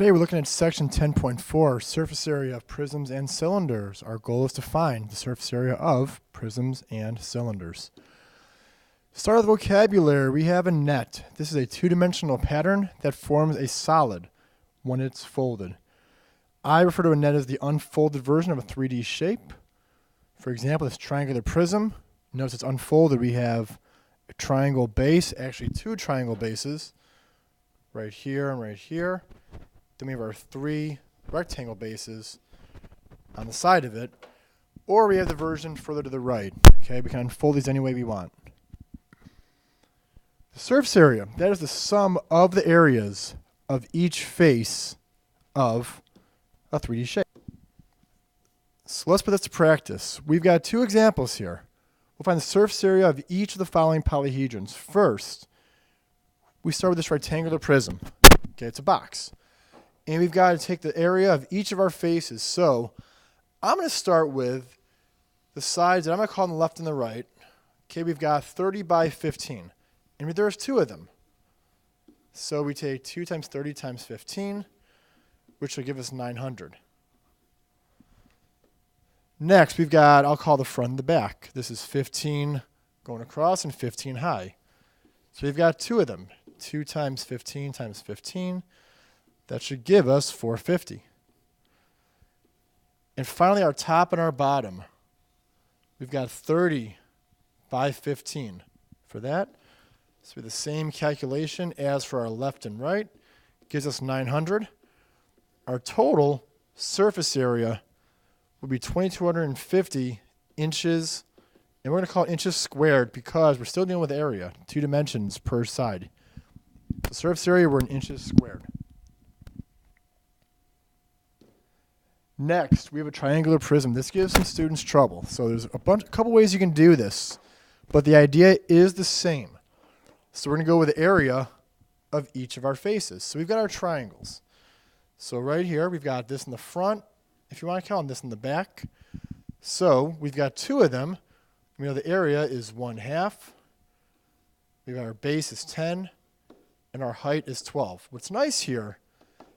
Today we're looking at section 10.4, surface area of prisms and cylinders. Our goal is to find the surface area of prisms and cylinders. Start with vocabulary. We have a net. This is a two-dimensional pattern that forms a solid when it's folded. I refer to a net as the unfolded version of a 3D shape. For example, this triangular prism. Notice it's unfolded. We have a triangle base, actually two triangle bases, right here and right here. Then we have our three rectangle bases on the side of it. Or we have the version further to the right. Okay, we can unfold these any way we want. The surface area, that is the sum of the areas of each face of a 3D shape. So let's put this to practice. We've got two examples here. We'll find the surface area of each of the following polyhedrons. First, we start with this rectangular prism. Okay, it's a box. And we've got to take the area of each of our faces. So I'm going to start with the sides that I'm going to call them the left and the right. Okay, we've got 30 by 15. And there's two of them. So we take 2 times 30 times 15, which will give us 900. Next, we've got, I'll call the front and the back. This is 15 going across and 15 high. So we've got two of them. 2 times 15 times 15. That should give us 450. And finally, our top and our bottom. We've got 30 by 15 for that. So we have the same calculation as for our left and right. Gives us 900. Our total surface area would be 2,250 inches. And we're going to call it inches squared because we're still dealing with area, 2 dimensions per side. The surface area, we're in inches squared. Next, we have a triangular prism. This gives some students trouble. So there's a couple ways you can do this, but the idea is the same. So we're going to go with the area of each of our faces. So we've got our triangles. So right here, we've got this in the front. If you want to count this in the back. So we've got two of them. We know the area is 1/2. We've got our base is 10, and our height is 12. What's nice here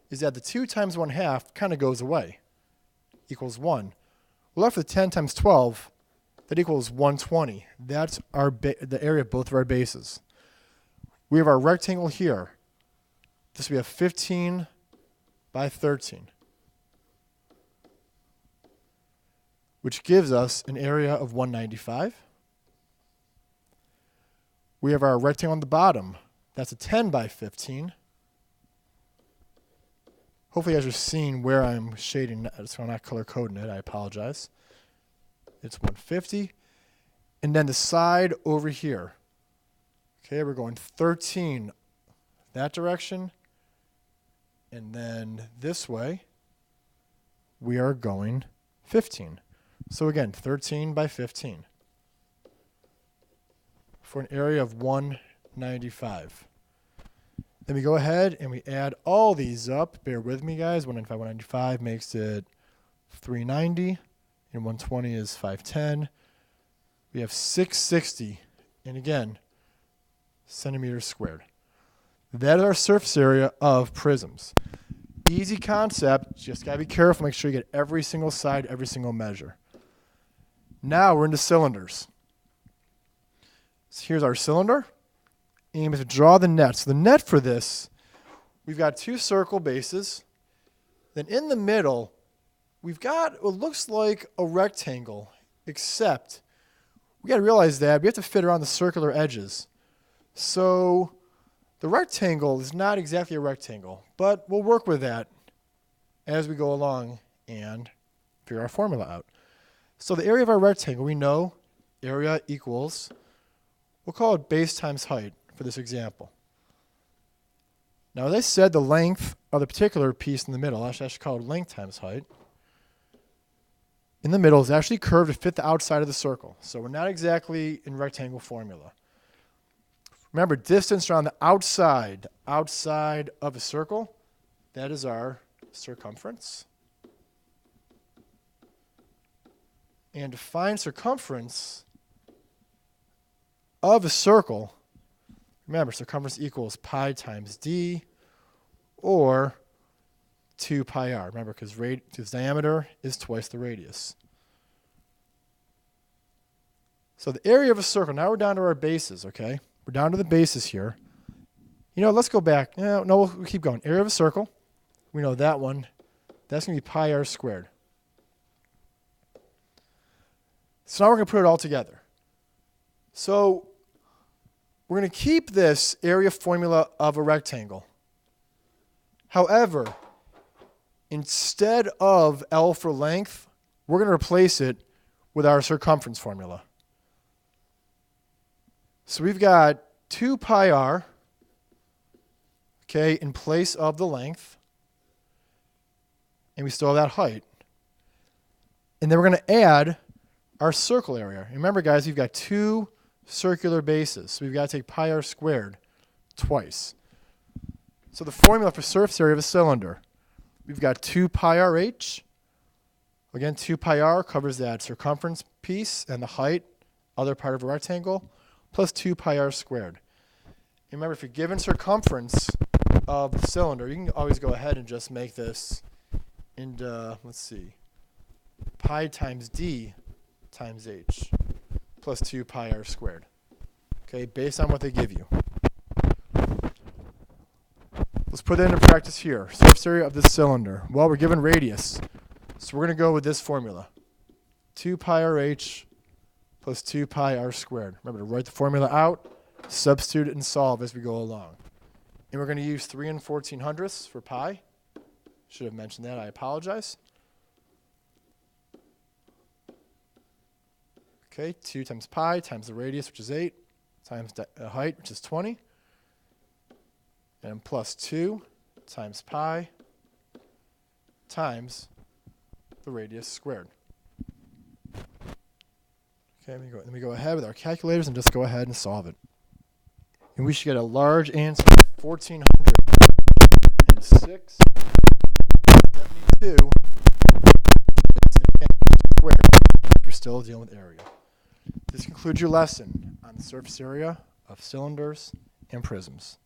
is that the 2 times 1/2 kind of goes away. Equals 1. We're left with 10 times 12. That equals 120. That's the area of both of our bases. We have our rectangle here. This we have 15 by 13, which gives us an area of 195. We have our rectangle on the bottom. That's a 10 by 15. Hopefully you guys are seeing where I'm shading, so I'm not color coding it. I apologize. It's 150. And then the side over here. Okay, we're going 13 that direction. And then this way, we are going 15. So again, 13 by 15 for an area of 195. Then we go ahead and we add all these up. Bear with me, guys. 195 makes it 390, and 120 is 510. We have 660, and again, centimeters squared. That is our surface area of prisms. Easy concept, just got to be careful, make sure you get every single side, every single measure. Now we're into cylinders. So here's our cylinder. And we have to draw the net. So the net for this, we've got 2 circle bases. Then in the middle, we've got what looks like a rectangle, except we got to realize that we have to fit around the circular edges. So the rectangle is not exactly a rectangle, but we'll work with that as we go along and figure our formula out. So the area of our rectangle, we know area equals, we'll call it base times height for this example. Now, as I said, the length of the particular piece in the middle, actually I should call it length times height, in the middle is actually curved to fit the outside of the circle. So we're not exactly in rectangle formula. Remember, distance around the outside of a circle, that is our circumference. And to find circumference of a circle, remember, circumference equals pi times d, or 2 pi r. Remember, because its diameter is twice the radius. So the area of a circle, now we're down to our bases, okay? We're down to the bases here. You know, let's go back. No, we'll keep going. Area of a circle, we know that one. That's going to be pi r squared. So now we're going to put it all together. So we're going to keep this area formula of a rectangle. However, instead of L for length, we're going to replace it with our circumference formula. So we've got 2 pi r, okay, in place of the length. And we still have that height. And then we're going to add our circle area. Remember, guys, we've got 2 circular bases. So we've got to take pi r squared twice. So the formula for surface area of a cylinder, we've got 2 pi r h. Again, 2 pi r covers that circumference piece and the height, other part of a rectangle, plus 2 pi r squared. And remember, if you're given circumference of the cylinder, you can always go ahead and just make this into, let's see, pi times d times h plus 2 pi r squared. Okay, based on what they give you. Let's put that into practice here. Surface area of this cylinder. Well, we're given radius, so we're going to go with this formula. 2 pi r h plus 2 pi r squared. Remember to write the formula out, substitute it, and solve as we go along. And we're going to use 3 14/100ths for pi. Should have mentioned that. I apologize. Okay, 2 times pi times the radius, which is 8, times the height, which is 20, and plus 2 times pi times the radius squared. Okay, let me go ahead with our calculators and just go ahead and solve it. And we should get a large answer of 1,406.72 squared. We're still dealing with area. This concludes your lesson on the surface area of cylinders and prisms.